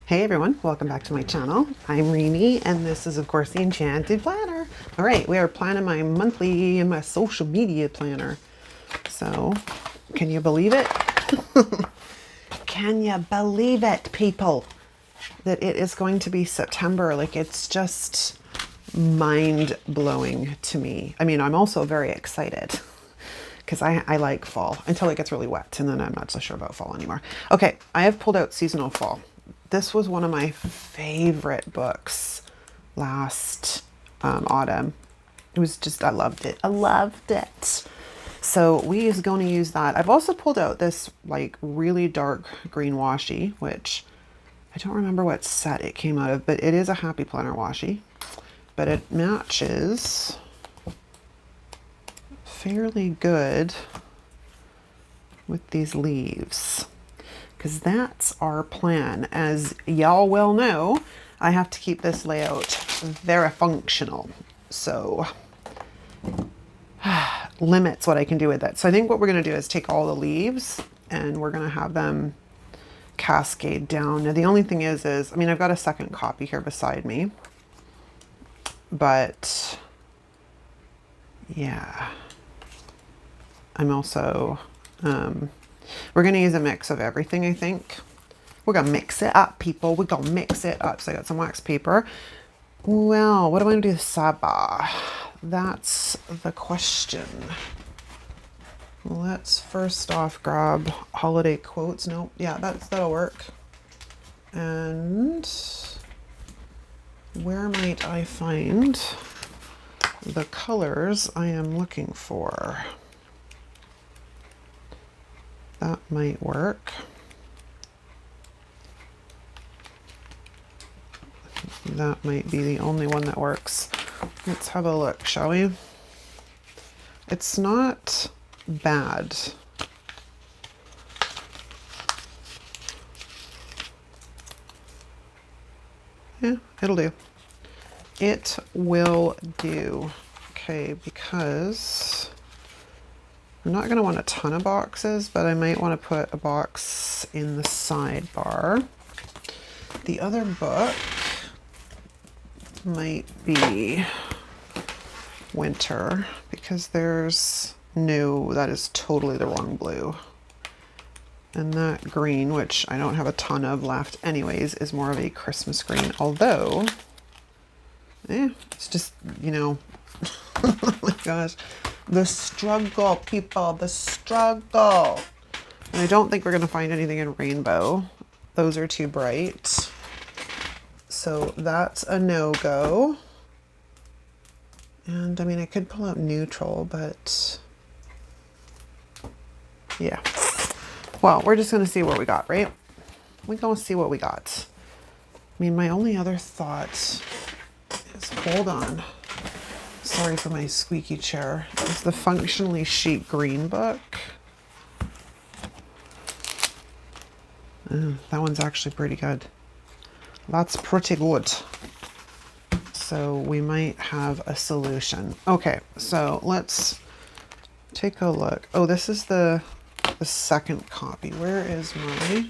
Hey everyone, welcome back to my channel. I'm Reenie and this is of course the Enchanted Planner. All right, we are planning my monthly and my social media planner. So, can you believe it? Can you believe it, people? That it is going to be September. Like, it's just mind-blowing to me. I mean, I'm also very excited because I like fall until it gets really wet and then I'm not so sure about fall anymore. Okay, I have pulled out Seasonal Fall. This was one of my favorite books last autumn. It was just, I loved it. I loved it. So we is going to use that. I've also pulled out this like really dark green washi, which I don't remember what set it came out of, but it is a Happy Planner washi. But it matches fairly good with these leaves, because that's our plan. As y'all well know, I have to keep this layout very functional, so limits what I can do with it. So I think what we're going to do is take all the leaves and we're going to have them cascade down. Now the only thing is I mean, I've got a second copy here beside me, but yeah, I'm also we're going to use a mix of everything. I think we're going to mix it up, people. We're going to mix it up. So I got some wax paper. Well, what do I want to do with Saba? That's the question. Let's first off grab holiday quotes. Nope. Yeah, that'll work. And where might I find the colors I am looking for? That might work. That might be the only one that works. Let's have a look, shall we? It's not bad. Yeah, it'll do. It will do. Okay, because I'm not going to want a ton of boxes, but I might want to put a box in the sidebar. The other book might be winter, because there's no, that is totally the wrong blue. And that green, which I don't have a ton of left anyways, is more of a Christmas green. Although, it's just, you know, oh my gosh, the struggle, people, the struggle. And I don't think we're going to find anything in rainbow. Those are too bright. So that's a no-go. And I mean, I could pull out neutral, but yeah. Well, we're just going to see what we got, right? We're going to see what we got. I mean, my only other thought is, hold on. Sorry for my squeaky chair. Is the Functionally Chic Green book. That one's actually pretty good. That's pretty good. So we might have a solution. Okay, so let's take a look. Oh, this is the second copy. Where is my...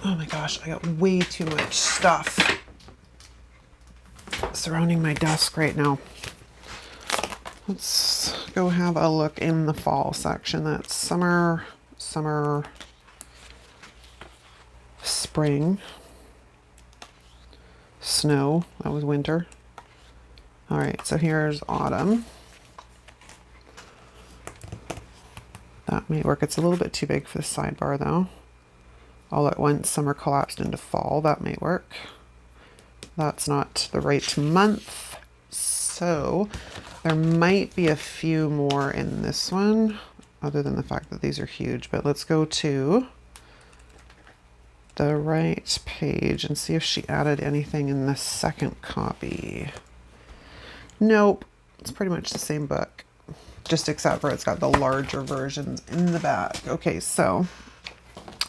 Oh my gosh, I got way too much stuff surrounding my desk right now. Let's go have a look in the fall section. That's summer, spring, snow. That was winter. All right, so here's autumn. That may work. It's a little bit too big for the sidebar though. All at once, summer collapsed into fall. That may work. That's not the right month. So there might be a few more in this one, other than the fact that these are huge. But let's go to the right page and see if she added anything in the second copy. Nope, it's pretty much the same book, just except for it's got the larger versions in the back. Okay, so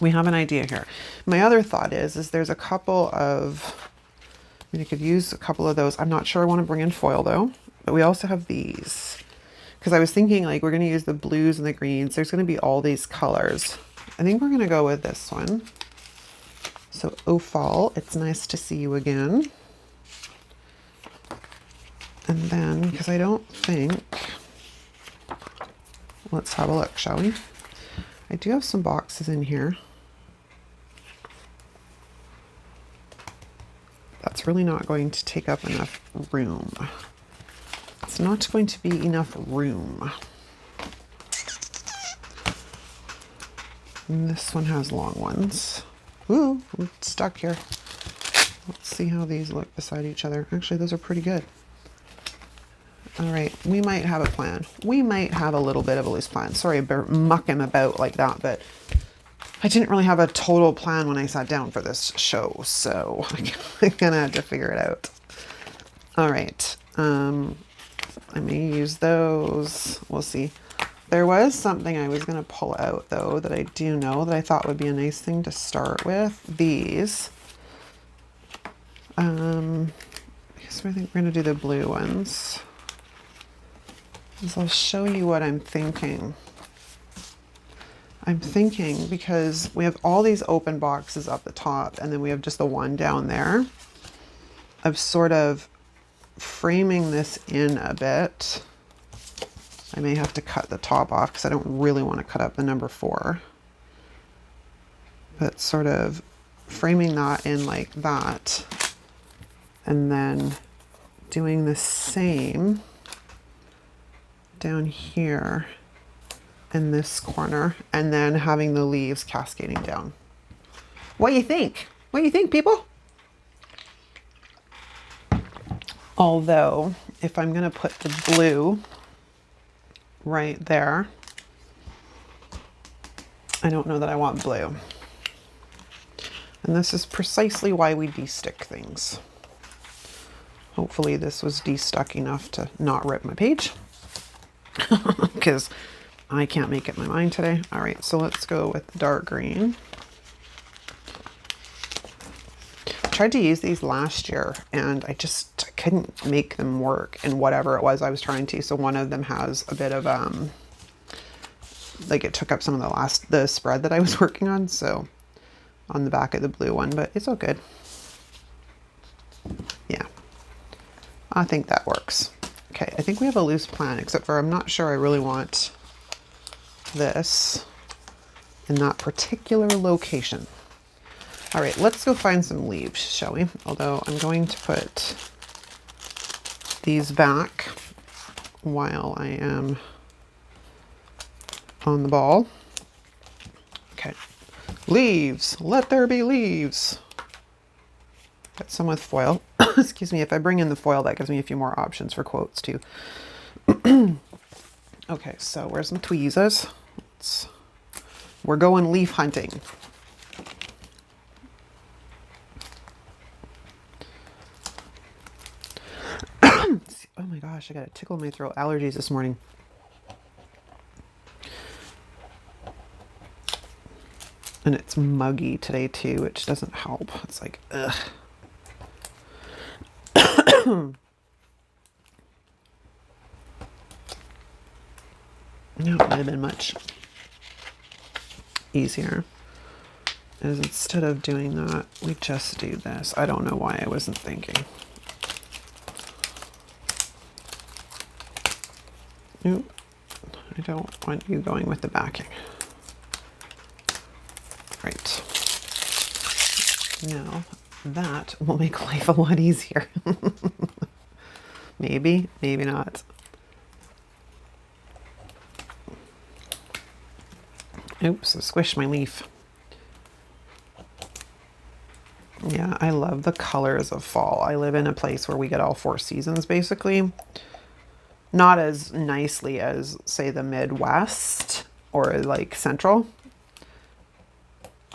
we have an idea here. My other thought is there's a couple of, I mean, you could use a couple of those. I'm not sure I want to bring in foil though, but we also have these, because I was thinking like we're going to use the blues and the greens. There's going to be all these colors. I think we're going to go with this one. So, oh fall, it's nice to see you again. And then, because I don't think, let's have a look, shall we? I do have some boxes in here. That's really not going to take up enough room. It's not going to be enough room. And this one has long ones. Ooh, I'm stuck here. Let's see how these look beside each other. Actually, those are pretty good. All right, we might have a plan. We might have a little bit of a loose plan. Sorry about mucking about like that, but I didn't really have a total plan when I sat down for this show, so I kind of had to figure it out. All right, I may use those. We'll see. There was something I was going to pull out, though, that I do know that I thought would be a nice thing to start with. These. I guess I think we're going to do the blue ones. So I'll show you what I'm thinking. I'm thinking because we have all these open boxes up the top and then we have just the one down there, of sort of framing this in a bit. I may have to cut the top off because I don't really want to cut up the number 4. But sort of framing that in like that and then doing the same down here in this corner, and then having the leaves cascading down. What do you think? What do you think, people? Although, if I'm going to put the blue right there, I don't know that I want blue. And this is precisely why we de-stick things. Hopefully this was de-stuck enough to not rip my page, because I can't make up my mind today. All right, so let's go with the dark green. I tried to use these last year and I just couldn't make them work in whatever it was I was trying to. So one of them has a bit of, like it took up some of the spread that I was working on. So on the back of the blue one, but it's all good. Yeah, I think that works. Okay, I think we have a loose plan, except for I'm not sure I really want this in that particular location. All right, let's go find some leaves, shall we? Although I'm going to put these back while I am on the ball. Okay, leaves, let there be leaves. Got some with foil. Excuse me, if I bring in the foil, that gives me a few more options for quotes too. Okay, so where's my tweezers? We're going leaf hunting. Oh my gosh, I got a tickle in my throat. Allergies this morning. And it's muggy today too, which doesn't help. It's like, ugh. No, it might have been much easier. Is instead of doing that, we just do this. I don't know why I wasn't thinking. Nope. I don't want you going with the backing. Right. Now that will make life a lot easier. Maybe, maybe not. Oops, I squished my leaf. Yeah, I love the colors of fall. I live in a place where we get all 4 seasons basically. Not as nicely as, say, the Midwest or like Central.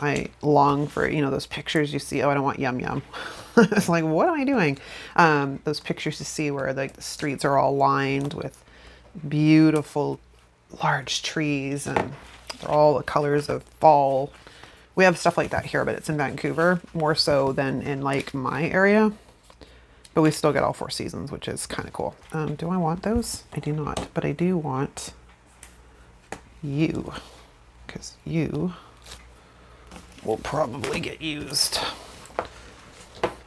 I long for, you know, those pictures you see. Oh, I don't want yum yum. It's like, what am I doing? Those pictures you see where like the streets are all lined with beautiful large trees and they're all the colors of fall. We have stuff like that here, but it's in Vancouver more so than in like my area. But we still get all 4 seasons, which is kind of cool. Do I want those? I do not, but I do want you, because you will probably get used.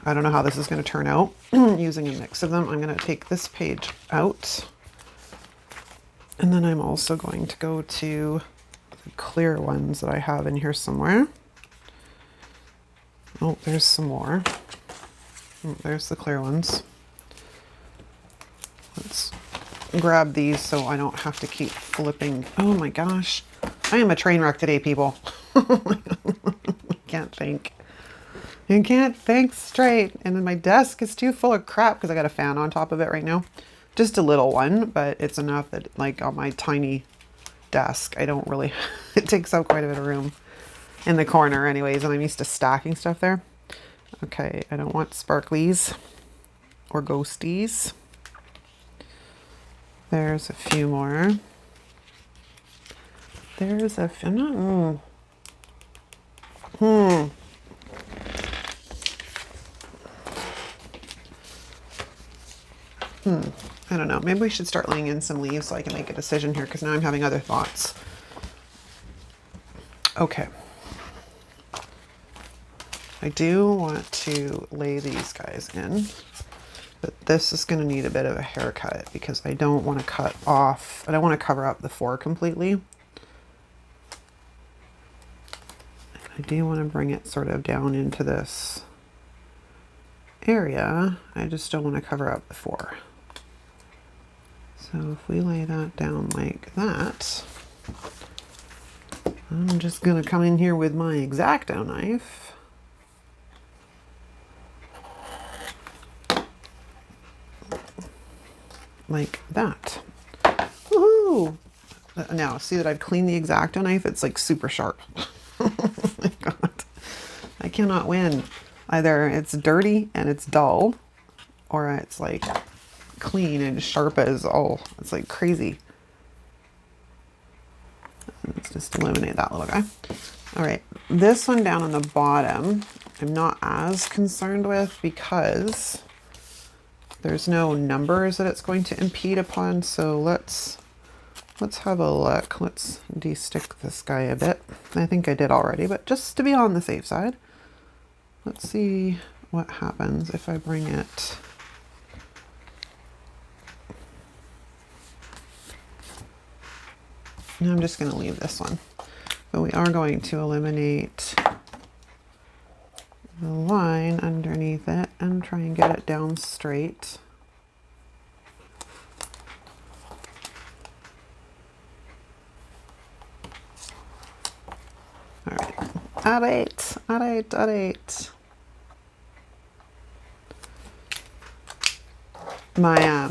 I don't know how this is going to turn out using a mix of them. I'm going to take this page out. And then I'm also going to go to the clear ones that I have in here somewhere. Oh, there's some more. Oh, there's the clear ones. Let's grab these so I don't have to keep flipping. Oh my gosh. I am a train wreck today, people. I can't think. I can't think straight. And then my desk is too full of crap because I got a fan on top of it right now. Just a little one, but it's enough that like on my tiny desk, I don't really, it takes up quite a bit of room in the corner anyways, and I'm used to stacking stuff there. Okay, I don't want sparklies or ghosties. There's a few more. There's a few, I'm not, I don't know. Maybe we should start laying in some leaves so I can make a decision here because now I'm having other thoughts. Okay. I do want to lay these guys in, but this is going to need a bit of a haircut because I don't want to cut off, I don't want to cover up the 4 completely. I do want to bring it sort of down into this area. I just don't want to cover up the 4. So if we lay that down like that, I'm just going to come in here with my X-Acto knife. Like that. Woohoo! Now, see that I've cleaned the X-Acto knife? It's like super sharp. Oh my God. I cannot win. Either it's dirty and it's dull, or it's like clean and sharp as, oh, it's like crazy. Let's just eliminate that little guy. All right, this one down on the bottom, I'm not as concerned with because there's no numbers that it's going to impede upon. So let's have a look. Let's de-stick this guy a bit. I think I did already, but just to be on the safe side, let's see what happens if I bring it. I'm just going to leave this one, but we are going to eliminate the line underneath it and try and get it down straight. All right, all right. My,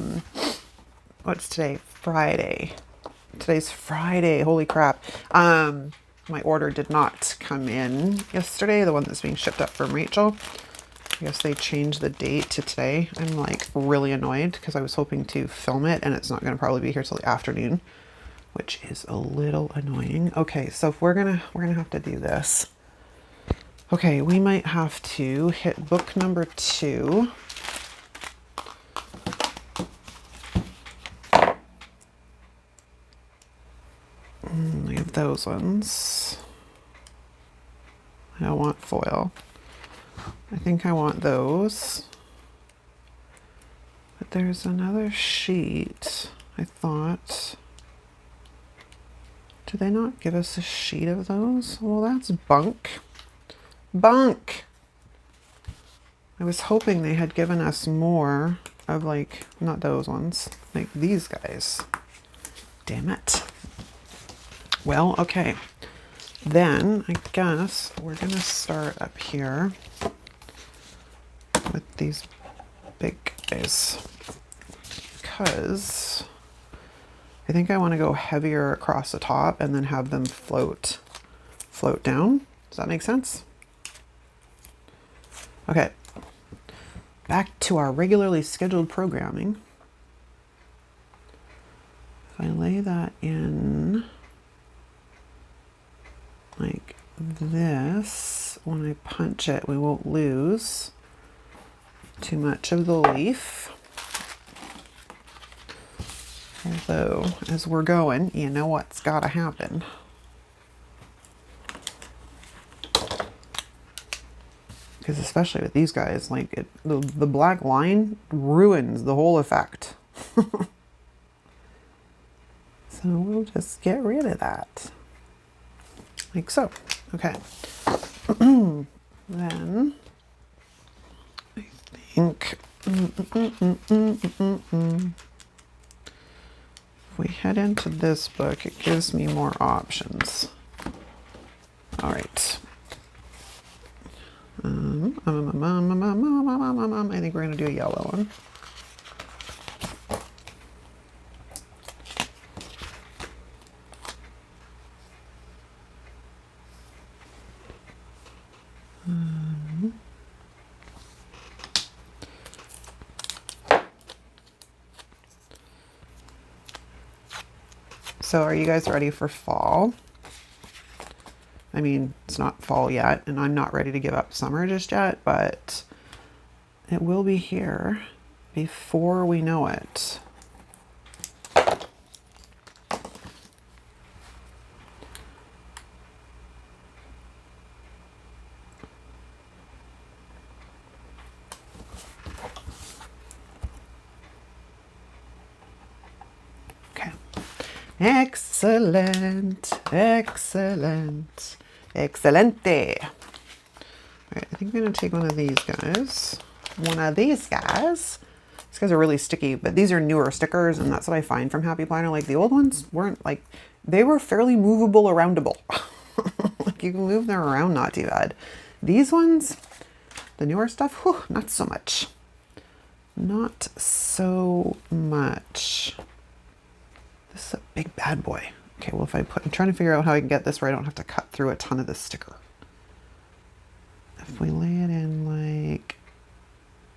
what's today? Friday. Today's Friday. Holy crap. My order did not come in yesterday, the one that's being shipped up from Rachel. I guess they changed the date to today. I'm like really annoyed because I was hoping to film it and it's not going to probably be here till the afternoon, which is a little annoying. Okay, so if we're gonna have to do this. Okay, we might have to hit book number 2. We have those ones. I don't want foil. I think I want those. But there's another sheet, I thought. Did they not give us a sheet of those? Well, that's bunk. Bunk! I was hoping they had given us more of like, not those ones, like these guys. Damn it. Well, okay. Then I guess we're gonna start up here with these big guys because I think I want to go heavier across the top and then have them float down. Does that make sense? Okay. Back to our regularly scheduled programming. If I lay that in like this, when I punch it, we won't lose too much of the leaf. Although, as we're going, you know what's got to happen. Because especially with these guys, like the black line ruins the whole effect. So we'll just get rid of that. Like so. Okay. Then I think if we head into this book, it gives me more options. All right. I think we're going to do a yellow one. So are you guys ready for fall? I mean, it's not fall yet, and I'm not ready to give up summer just yet, but it will be here before we know it. Okay. Excellent. Excellent. Excelente. All right, I think I'm going to take one of these guys. One of these guys. These guys are really sticky, but these are newer stickers, and that's what I find from Happy Planner. Like, the old ones weren't, like, they were fairly movable, aroundable. Like, you can move them around not too bad. These ones, the newer stuff, whew, not so much. Not so much. This is a big bad boy. Okay, well, if I put, I'm trying to figure out how I can get this where I don't have to cut through a ton of this sticker. If we lay it in like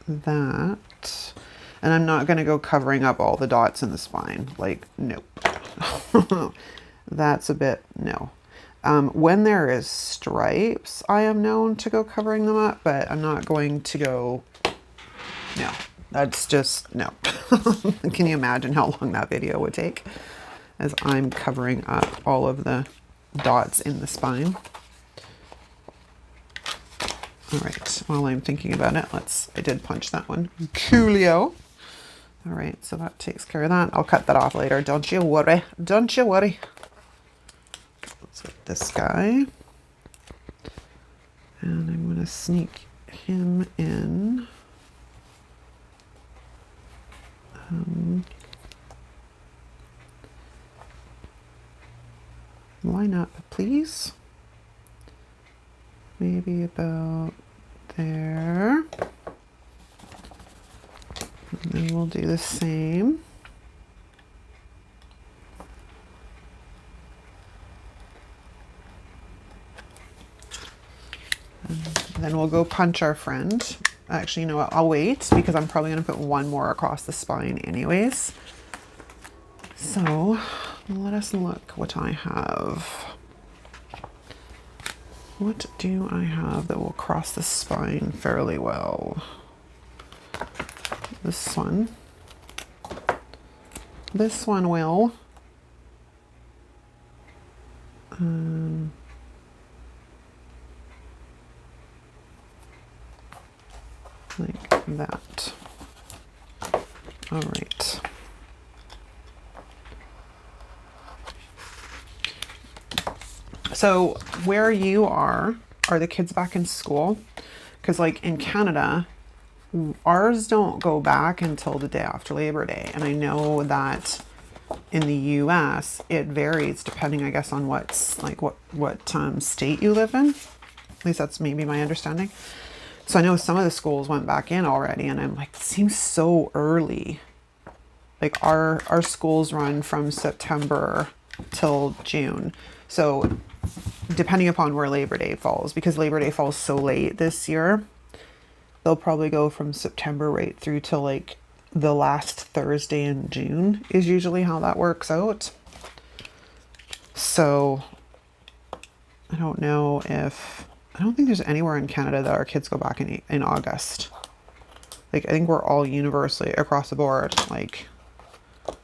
that, and I'm not going to go covering up all the dots in the spine. Like, nope. That's a bit, no. When there is stripes, I am known to go covering them up, but I'm not going to go, no. That's just, no. Can you imagine how long that video would take as I'm covering up all of the dots in the spine? All right, while I'm thinking about it, I did punch that one. Coolio. All right, so that takes care of that. I'll cut that off later. Don't you worry. Don't you worry. Let's get this guy. And I'm going to sneak him in. Line up, please. Maybe about there. And then we'll do the same. And then we'll go punch our friend. Actually, you know what? I'll wait because I'm probably going to put one more across the spine anyways. So let us look what I have. What do I have that will cross the spine fairly well? This one. This one will. Like that. All right. So where you are the kids back in school? Because like in Canada, ours don't go back until the day after Labor Day. And I know that in the US, it varies depending, I guess, on what state you live in. At least that's maybe my understanding. So I know some of the schools went back in already, and I'm like, it seems so early. Like our schools run from September till June. So depending upon where Labor Day falls, because Labor Day falls so late this year, they'll probably go from September right through till like the last Thursday in June is usually how that works out. So I don't know if, I don't think there's anywhere in Canada that our kids go back in August. Like I think we're all universally across the board, like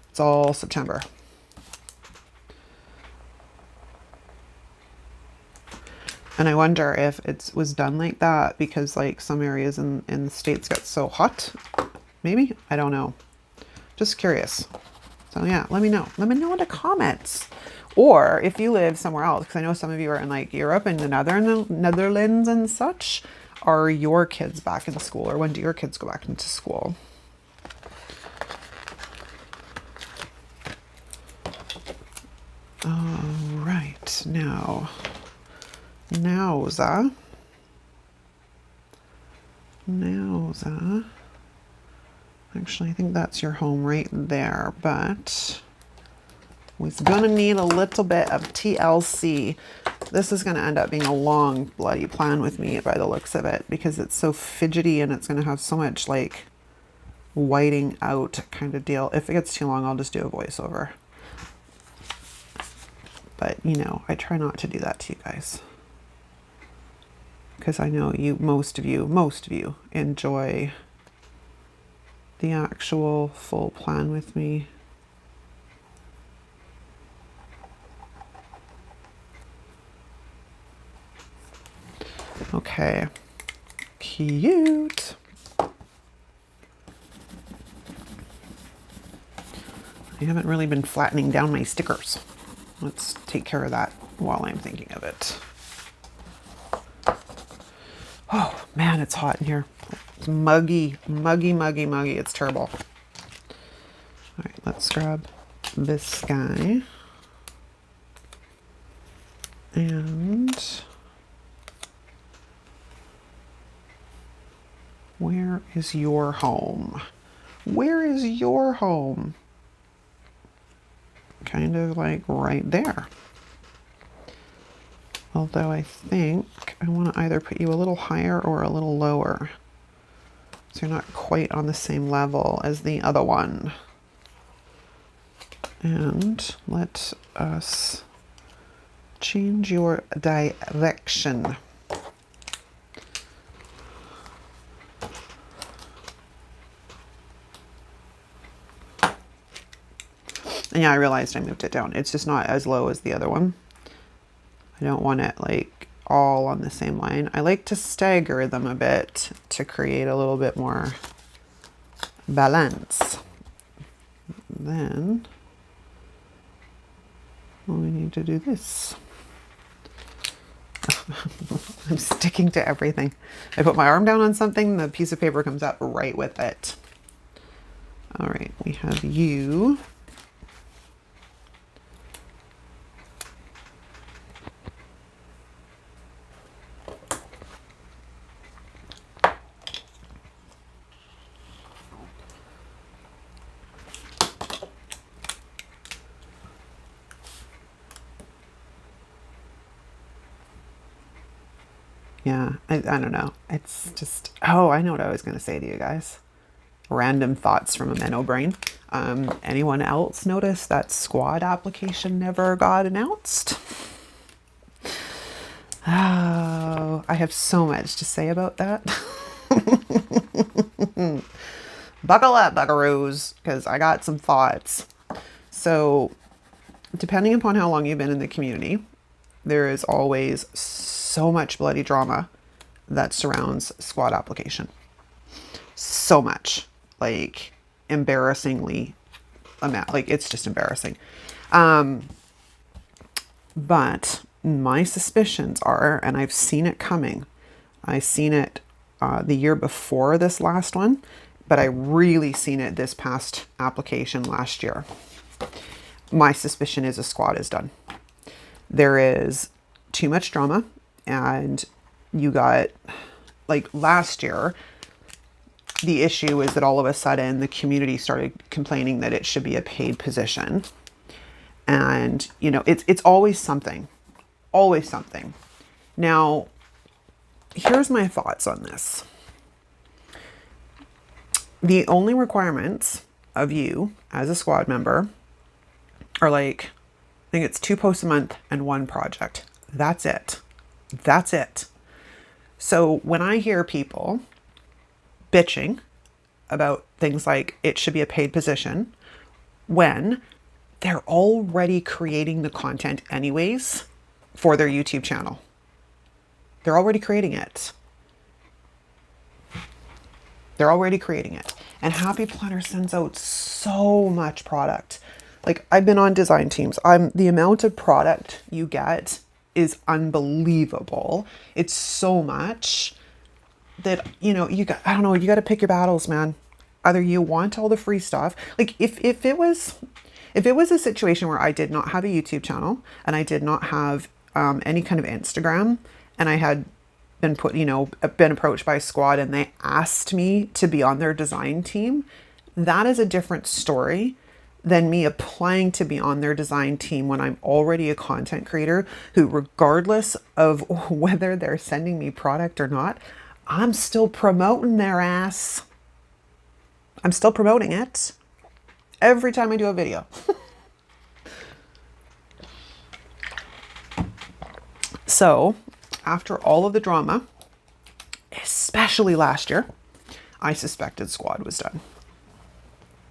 it's all September. And I wonder if it was done like that because like some areas in the States get so hot. Maybe? I don't know. Just curious. So yeah, let me know. Let me know in the comments. Or if you live somewhere else, because I know some of you are in like Europe and the Netherlands and such. Are your kids back in school, or when do your kids go back into school? All right, Nowza. Actually, I think that's your home right there, but we're gonna need a little bit of TLC. This is gonna end up being a long bloody plan with me by the looks of it, because it's so fidgety and it's gonna have so much like whiting out kind of deal. If it gets too long, I'll just do a voiceover. But you know, I try not to do that to you guys, because I know most of you enjoy the actual full plan with me. Okay, cute. I haven't really been flattening down my stickers. Let's take care of that while I'm thinking of it. Oh man, it's hot in here. It's muggy. It's terrible. All right, let's grab this guy. And where is your home? Where is your home? Kind of like right there. Although I think I want to either put you a little higher or a little lower, so you're not quite on the same level as the other one. And let us change your direction. And yeah, I realized I moved it down. It's just not as low as the other one. I don't want it like all on the same line. I like to stagger them a bit to create a little bit more balance. Then we need to do this. I'm sticking to everything. I put my arm down on something, the piece of paper comes up right with it. All right, we have you. Yeah, I don't know. It's just, oh, I know what I was going to say to you guys. Random thoughts from a minnow brain. Anyone else notice that squad application never got announced? Oh, I have so much to say about that. Buckle up, buckaroos, because I got some thoughts. So, depending upon how long you've been in the community, there is always so much bloody drama that surrounds squad application. So much, like embarrassingly amount, like it's just embarrassing. But my suspicions are, and I've seen it coming. I seen it the year before this last one, but I really seen it this past application last year. My suspicion is a squad is done. There is too much drama, and you got, like last year, the issue is that all of a sudden the community started complaining that it should be a paid position. And, you know, it's always something. Always something. Now, here's my thoughts on this. The only requirements of you as a squad member are like, I think it's 2 posts a month and 1 project. That's it. That's it. So when I hear people bitching about things like it should be a paid position, when they're already creating the content anyways for their YouTube channel. They're already creating it. They're already creating it. And Happy Planner sends out so much product. Like, I've been on design teams. The amount of product you get is unbelievable. It's so much that, you know, I don't know, you got to pick your battles, man. Either you want all the free stuff. Like, if it was a situation where I did not have a YouTube channel and I did not have any kind of Instagram, and I had been approached by a squad and they asked me to be on their design team, that is a different story than me applying to be on their design team when I'm already a content creator who, regardless of whether they're sending me product or not, I'm still promoting their ass. I'm still promoting it every time I do a video. So, after all of the drama, especially last year, I suspected Squad was done.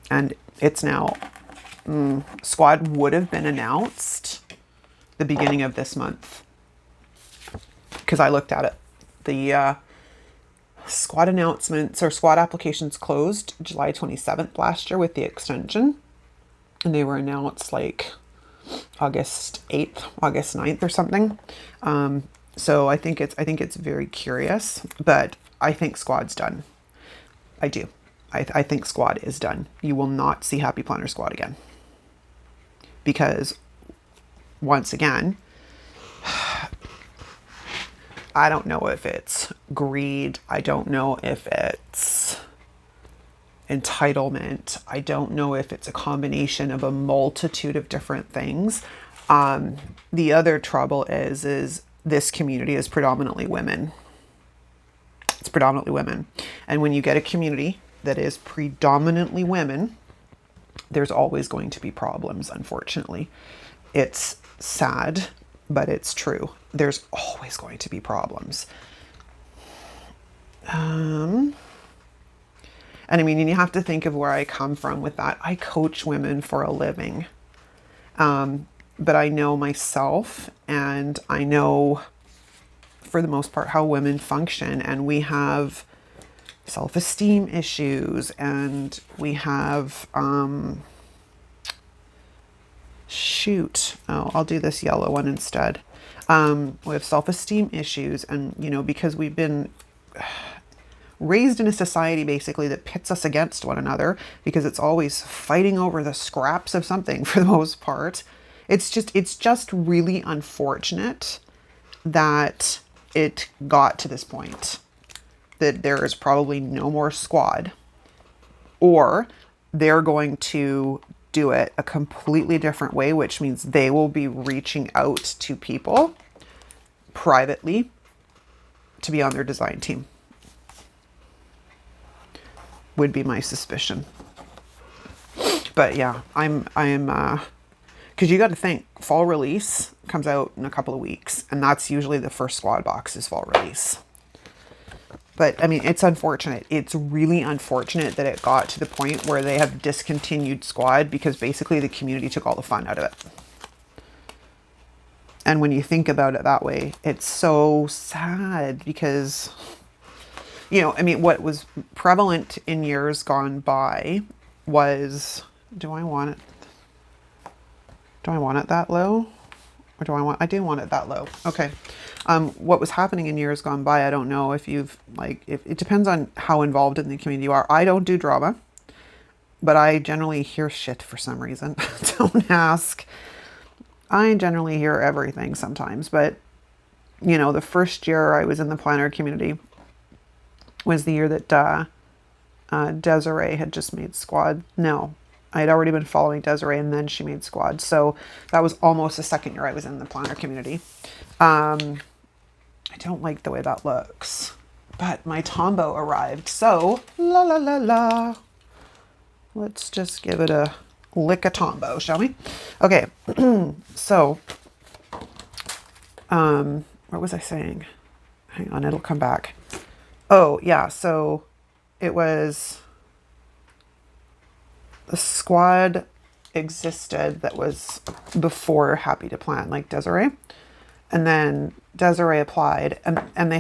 And it's now, Squad would have been announced the beginning of this month. Because I looked at it. The Squad announcements or Squad applications closed July 27th last year with the extension. And they were announced like August 8th, August 9th or something. So I think it's very curious, but I think Squad's done. I do. I think Squad is done. You will not see Happy Planner Squad again. Because once again, I don't know if it's greed. I don't know if it's entitlement. I don't know if it's a combination of a multitude of different things. The other trouble is this community is predominantly women. It's predominantly women. And when you get a community that is predominantly women, there's always going to be problems, unfortunately. It's sad, but it's true. There's always going to be problems. And I mean, you have to think of where I come from with that. I coach women for a living. But I know myself, and I know for the most part how women function, and we have self-esteem issues, and we have, I'll do this yellow one instead. We have self-esteem issues, and, you know, because we've been raised in a society basically that pits us against one another, because it's always fighting over the scraps of something for the most part. It's just really unfortunate that it got to this point, that there is probably no more Squad, or they're going to do it a completely different way, which means they will be reaching out to people privately to be on their design team, would be my suspicion. But yeah, I'm because you got to think, fall release comes out in a couple of weeks, and that's usually the first Squad box is fall release. But I mean, it's unfortunate. It's really unfortunate that it got to the point where they have discontinued Squad, because basically the community took all the fun out of it. And when you think about it that way, it's so sad, because, you know, I mean, what was prevalent in years gone by was, do I want it that low? Or I do want it that low. Okay. What was happening in years gone by, I don't know if you've, like, if it depends on how involved in the community you are. I don't do drama, but I generally hear shit for some reason. Don't ask. I generally hear everything sometimes, but, you know, the first year I was in the planner community was the year that Desiree had just made Squad. No, I had already been following Desiree, and then she made Squad. So that was almost the second year I was in the planner community. I don't like the way that looks, but my Tombow arrived. So la la la la. Let's just give it a lick of Tombow, shall we? Okay. So, what was I saying? Hang on, it'll come back. Oh yeah. So it was, the Squad existed that was before Happy to Plan, like Desiree. And then Desiree applied, and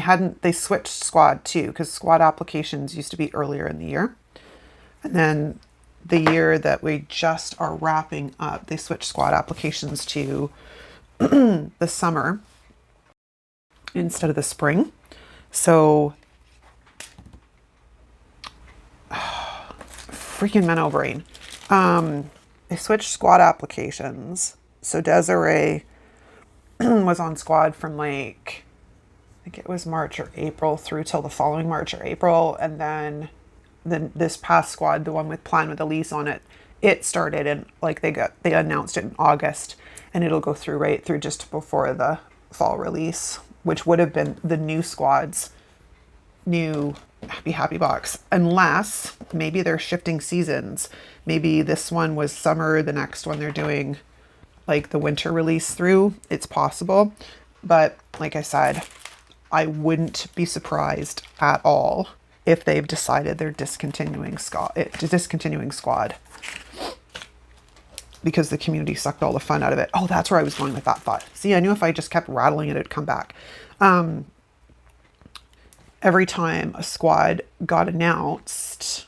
they switched squad too, because squad applications used to be earlier in the year. And then the year that we just are wrapping up, they switched squad applications to the summer instead of the spring. So freaking mental brain. They switched squad applications. So Desiree was on squad from like, I think it was March or April through till the following March or April. And then this past squad, the one with Plan with Elise on it, it started and like they announced it in August, and it'll go through right through just before the fall release, which would have been the new squad's new happy box, unless maybe they're shifting seasons. Maybe this one was summer, the next one they're doing like the winter release through. It's possible, but like I said, I wouldn't be surprised at all if they've decided they're discontinuing squad because the community sucked all the fun out of it. Oh, that's where I was going with that thought. See, I knew if I just kept rattling it, it'd come back. Every time a squad got announced,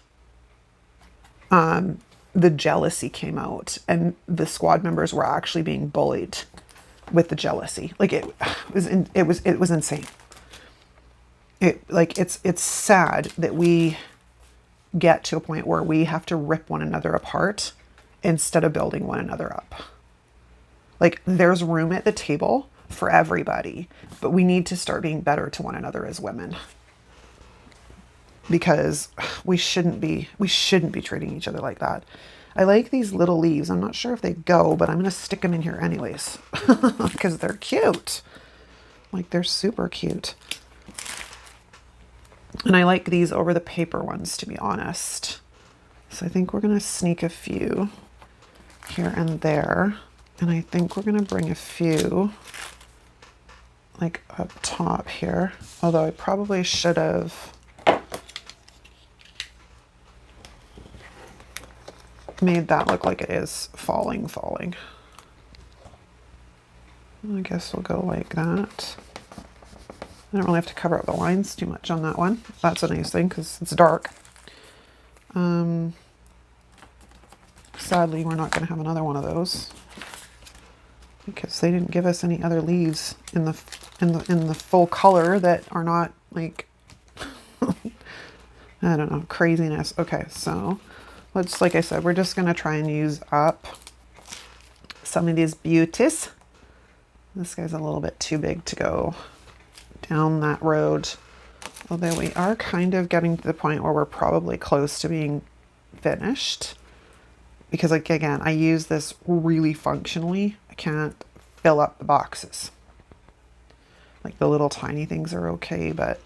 the jealousy came out, and the squad members were actually being bullied with the jealousy. Like it was insane. It's sad that we get to a point where we have to rip one another apart instead of building one another up. Like there's room at the table for everybody, but we need to start being better to one another as women. Because we shouldn't be treating each other like that. I like these little leaves. I'm not sure if they go, but I'm going to stick them in here anyways because they're cute. Like they're super cute. And I like these over the paper ones, to be honest. So I think we're going to sneak a few here and there. And I think we're going to bring a few like up top here. Although I probably should have made that look like it is falling. I guess we'll go like that. I don't really have to cover up the lines too much on that one. That's a nice thing because it's dark. Sadly, we're not going to have another one of those because they didn't give us any other leaves in the full color that are not like I don't know, craziness. Okay, so let's, like I said, we're just going to try and use up some of these beauties. This guy's a little bit too big to go down that road. Although we are kind of getting to the point where we're probably close to being finished. Because like, again, I use this really functionally. I can't fill up the boxes. Like the little tiny things are okay, but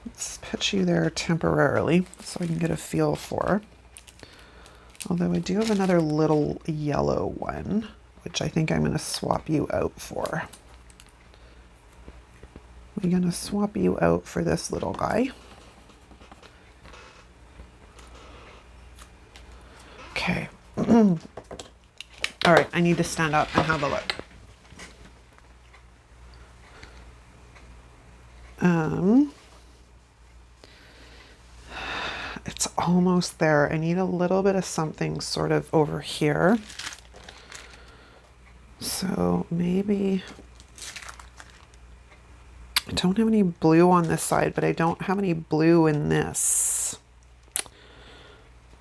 let's put you there temporarily so I can get a feel for. Although I do have another little yellow one, which I think I'm going to swap you out for. We're going to swap you out for this little guy. Okay. All right, I need to stand up and have a look. It's almost there. I need a little bit of something sort of over here. So maybe I don't have any blue on this side, but I don't have any blue in this,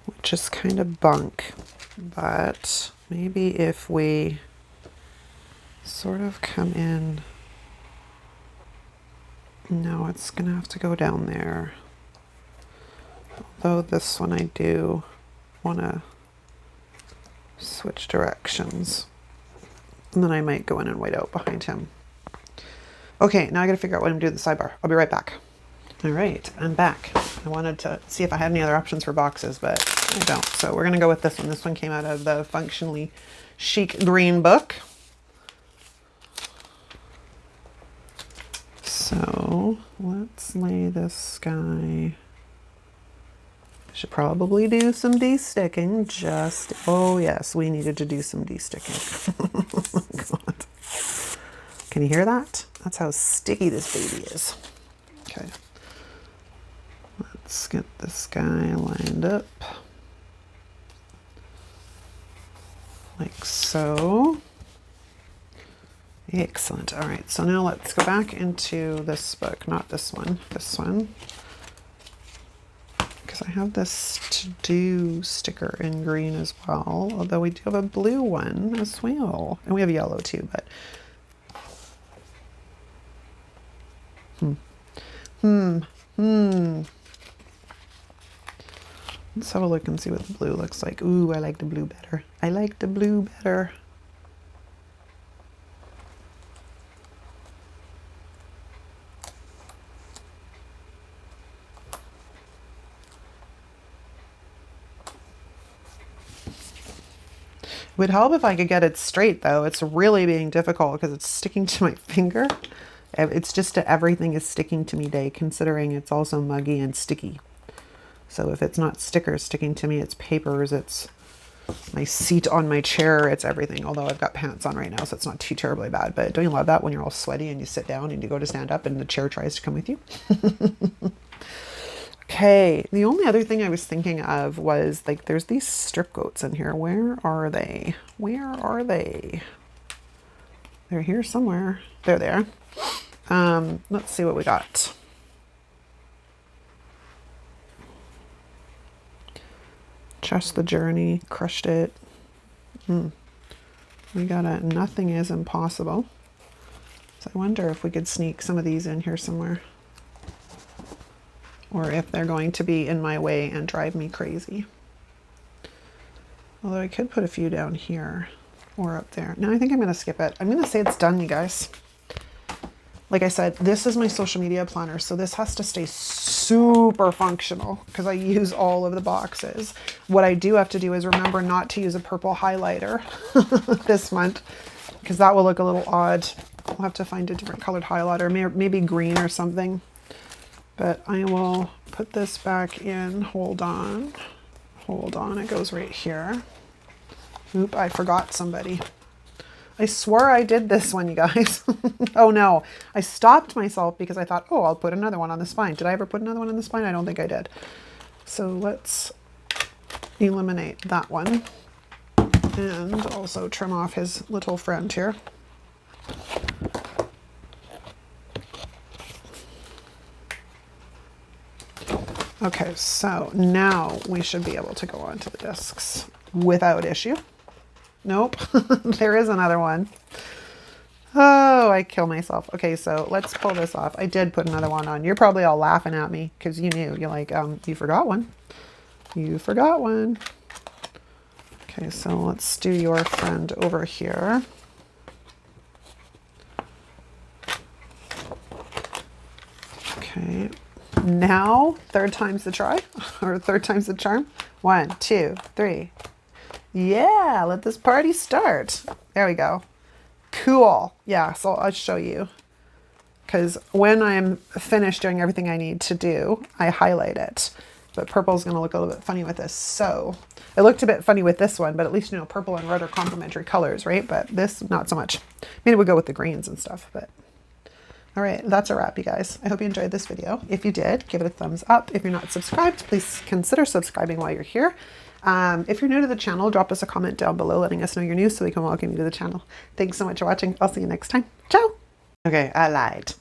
which is kind of bunk. But maybe if we sort of come in, no, it's gonna have to go down there. Although this one I do want to switch directions. And then I might go in and white out behind him. Okay, now I gotta figure out what I'm doing with the sidebar. I'll be right back. All right, I'm back. I wanted to see if I had any other options for boxes, but I don't. So we're gonna go with this one. This one came out of the Functionally Chic Green book. So let's lay this guy Should probably do some de-sticking. Just, oh yes, we needed to do some de-sticking. Oh my God. Can you hear that? That's how sticky this baby is. Okay. Let's get this guy lined up. Like so. Excellent. All right, so now let's go back into this book, not this one, because I have this to-do sticker in green as well, although we do have a blue one as well, and we have yellow too, but let's have a look and see what the blue looks like. Ooh, I like the blue better. I like the blue better. It would help if I could get it straight though. It's really being difficult because it's sticking to my finger. It's just everything is sticking to me day, considering it's also muggy and sticky. So if it's not stickers sticking to me, it's papers, it's my seat on my chair, it's everything. Although I've got pants on right now, so it's not too terribly bad. But don't you love that when you're all sweaty and you sit down and you go to stand up and the chair tries to come with you? Okay, the only other thing I was thinking of was, like, there's these strip goats in here. Where are they? Where are they? They're here somewhere. There they are. Let's see what we got. Just the Journey, crushed it. We got a Nothing is Impossible. So I wonder if we could sneak some of these in here somewhere, or if they're going to be in my way and drive me crazy. Although I could put a few down here or up there. No, I think I'm going to skip it. I'm going to say it's done, you guys. Like I said, this is my social media planner, so this has to stay super functional because I use all of the boxes. What I do have to do is remember not to use a purple highlighter this month, because that will look a little odd. I'll have to find a different colored highlighter, maybe green or something. But I will put this back in. Hold on. Hold on. It goes right here. Oop, I forgot somebody. I swore I did this one, you guys. Oh no. I stopped myself because I thought, oh, I'll put another one on the spine. Did I ever put another one on the spine? I don't think I did. So let's eliminate that one. And also trim off his little friend here. Okay, so now we should be able to go on to the discs without issue. Nope, there is another one. Oh, I kill myself. Okay, so let's pull this off. I did put another one on. You're probably all laughing at me because you knew. You're like, you forgot one. You forgot one. Okay, so let's do your friend over here. Okay. Now, third time's the try, or third time's the charm. 1, 2, 3. Yeah, let this party start. There we go. Cool. Yeah, so I'll show you. Because when I'm finished doing everything I need to do, I highlight it. But purple's going to look a little bit funny with this. So it looked a bit funny with this one, but at least, you know, purple and red are complementary colors, right? But this, not so much. Maybe we'll go with the greens and stuff, but... All right, that's a wrap, you guys. I hope you enjoyed this video. If you did, give it a thumbs up. If you're not subscribed, please consider subscribing while you're here. If you're new to the channel, drop us a comment down below letting us know you're new so we can welcome you to the channel. Thanks so much for watching. I'll see you next time. Ciao. Okay, I lied.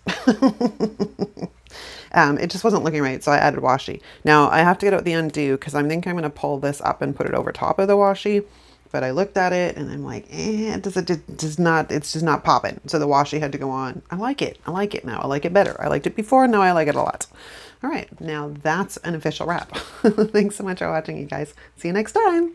It just wasn't looking right, so I added washi. Now, I have to get out the undo because I think I'm going to pull this up and put it over top of the washi. But I looked at it and I'm like, it's just not popping. So the washi had to go on. I like it. I like it now. I like it better. I liked it before. Now I like it a lot. All right. Now that's an official wrap. Thanks so much for watching, you guys. See you next time.